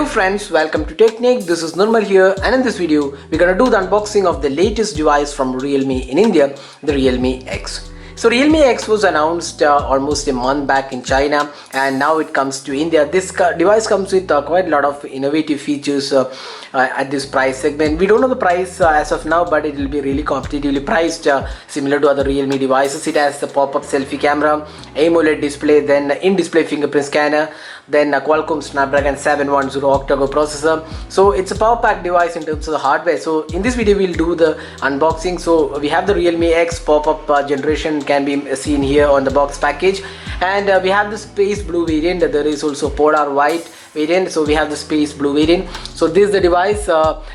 friends, welcome to Technique. This is Nirmal here, and in this video we're gonna do the unboxing of the latest device from Realme in India, the Realme X. So Realme X was announced almost a month back in China, and now it comes to India. This device comes with quite a lot of innovative features at this price segment. We don't know the price as of now, but it will be really competitively priced, similar to other Realme devices. It has the pop-up selfie camera, AMOLED display, then in-display fingerprint scanner, then a Qualcomm Snapdragon 710 octa-core processor. So it's a power-packed device in terms of the hardware. So in this video we'll do the unboxing. So we have the Realme X pop-up generation can be seen here on the box package, and we have the space blue variant. There is also polar white variant, so we have the space blue variant. So this is the device.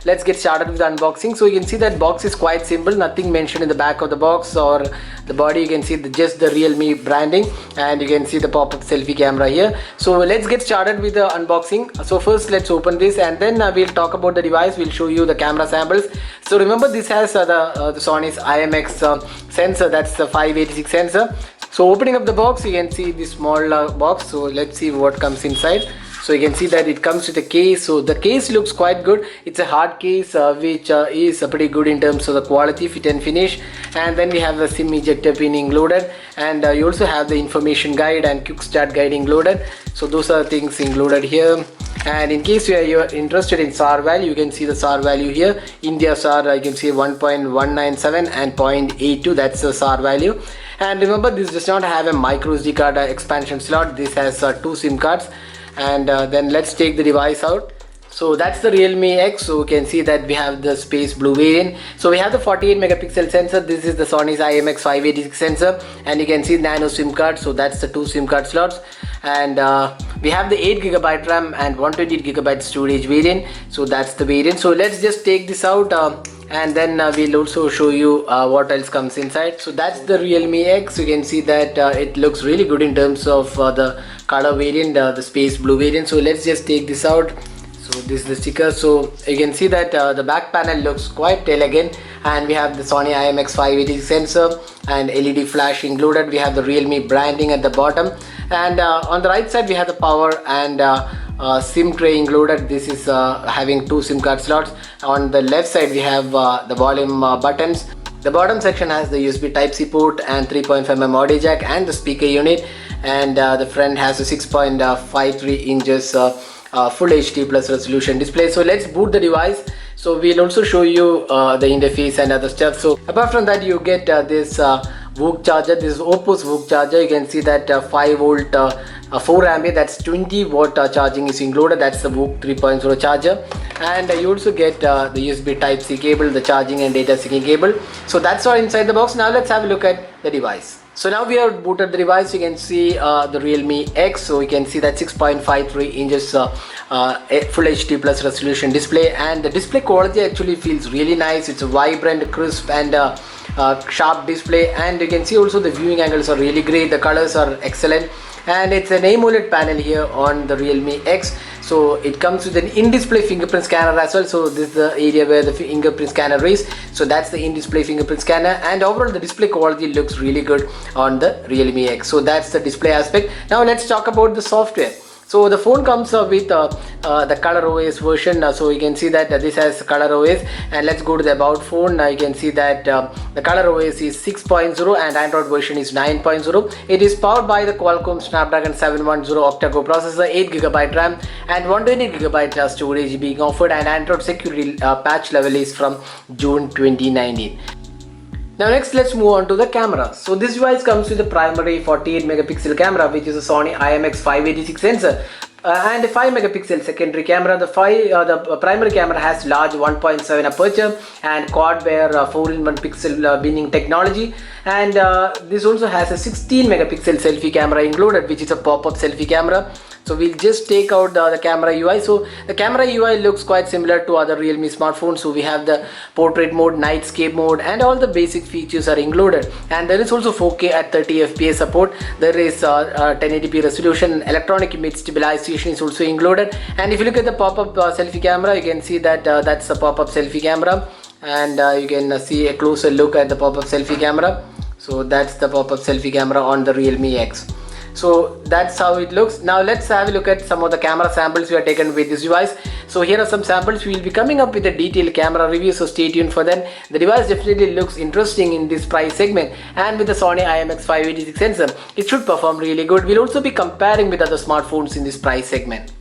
Let's get started with the unboxing. So you can see that box is quite simple, nothing mentioned in the back of the box or the body. You can see just the Realme branding, and you can see the pop-up selfie camera here. So let's get started with the unboxing. So first let's open this, and then we'll talk about the device. We'll show you the camera samples. So remember, this has the Sony's IMX sensor, that's the 586 sensor. So opening up the box, you can see this small box. So let's see what comes inside. So you can see that it comes with a case. So the case looks quite good. It's a hard case which is pretty good in terms of the quality, fit and finish. And then we have the SIM ejector pin included, and you also have the information guide and quick start guide included. So those are things included here. And in case you're interested in SAR value, you can see the SAR value here. India SAR, you can see 1.197 and 0.82, that's the SAR value. And remember, this does not have a micro SD card expansion slot. This has two SIM cards. And then let's take the device out. So that's the Realme X. So you can see that we have the space blue variant. So we have the 48 megapixel sensor. This is the Sony's IMX 586 sensor, and you can see nano SIM card. So that's the two SIM card slots. And we have the 8GB RAM and 128GB storage variant. So that's the variant. So let's just take this out, and then we'll also show you what else comes inside. So that's the Realme X. You can see that it looks really good in terms of the color variant, the space blue variant. So let's just take this out. So this is the sticker. So you can see that the back panel looks quite elegant, and we have the Sony IMX 586 sensor and LED flash included. We have the Realme branding at the bottom, and on the right side we have the power and SIM tray included. This is having two SIM card slots. On the left side we have the volume buttons. The bottom section has the USB Type-C port and 3.5mm audio jack and the speaker unit, and the front has a 6.53 inches full HD plus resolution display. So let's boot the device. So we'll also show you the interface and other stuff. So apart from that, you get this VOOC charger. This is Oppo's VOOC charger. You can see that 5 volt 4 ampere, that's 20 watt charging is included. That's the VOOC 3.0 charger. And you also get the USB Type-C cable, the charging and data syncing cable. So that's all inside the box. Now let's have a look at the device. So now we have booted the device. You can see the Realme X. So you can see that 6.53 inches full HD plus resolution display, and the display quality actually feels really nice. It's a vibrant, crisp and sharp display, and you can see also the viewing angles are really great. The colors are excellent, and it's an AMOLED panel here on the Realme X. So it comes with an in-display fingerprint scanner as well. So this is the area where the fingerprint scanner is. So that's the in-display fingerprint scanner, and overall the display quality looks really good on the Realme X. So that's the display aspect. Now let's talk about the software. So the phone comes with the Color OS version. So you can see that this has Color OS, and let's go to the About phone. You can see that the Color OS is 6.0 and Android version is 9.0. It is powered by the Qualcomm Snapdragon 710 octa-core processor, 8GB RAM and 128GB storage being offered, and Android security patch level is from June 2019. Now next let's move on to the camera. So this device comes with a primary 48 megapixel camera, which is a Sony IMX 586 sensor, and a 5 megapixel secondary camera. The primary camera has large 1.7 aperture and quad-bare 4-in-1 pixel binning technology, and this also has a 16 megapixel selfie camera included, which is a pop-up selfie camera. So we'll just take out the camera UI. So the camera UI looks quite similar to other Realme smartphones. So we have the portrait mode, nightscape mode, and all the basic features are included. And there is also 4K at 30 FPS support. There is 1080p resolution. Electronic image stabilization is also included. And if you look at the pop-up selfie camera, you can see that that's the pop-up selfie camera, and you can see a closer look at the pop-up selfie camera. So that's the pop-up selfie camera on the Realme X. So that's how it looks. Now let's have a look at some of the camera samples we have taken with this device. So here are some samples. We will be coming up with a detailed camera review, so stay tuned for that. The device definitely looks interesting in this price segment, and with the Sony IMX586 sensor, it should perform really good. We'll also be comparing with other smartphones in this price segment.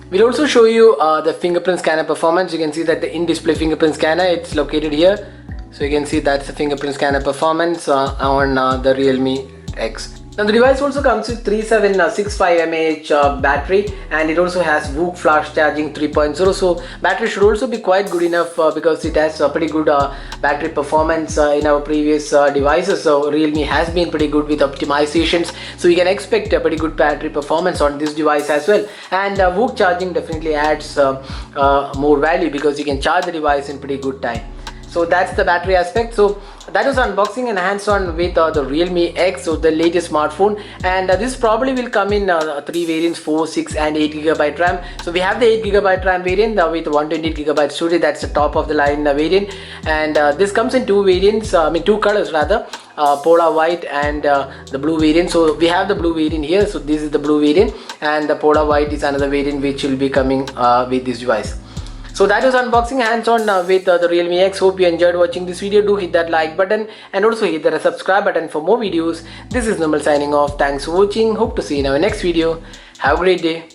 We'll also show you the fingerprint scanner performance. You can see that the in-display fingerprint scanner, it's located here. So you can see that's the fingerprint scanner performance on the Realme X. Now the device also comes with 3765 mAh battery, and it also has VOOC flash charging 3.0. So battery should also be quite good enough because it has a pretty good battery performance in our previous devices. So Realme has been pretty good with optimizations, so you can expect a pretty good battery performance on this device as well. And VOOC charging definitely adds more value because you can charge the device in pretty good time. So that's the battery aspect. So that was unboxing and hands-on with the Realme X, so the latest smartphone. And this probably will come in 3 variants, 4, 6 and 8GB RAM. So we have the 8GB RAM variant with 128GB storage. That's the top of the line variant. And this comes in 2 variants, two colors rather, Polar White and the blue variant. So we have the blue variant here. So this is the blue variant, and the Polar White is another variant which will be coming with this device. So that was unboxing hands-on with the Realme X. Hope you enjoyed watching this video. Do hit that like button and also hit that subscribe button for more videos. This is Nirmal signing off. Thanks for watching. Hope to see you in our next video. Have a great day.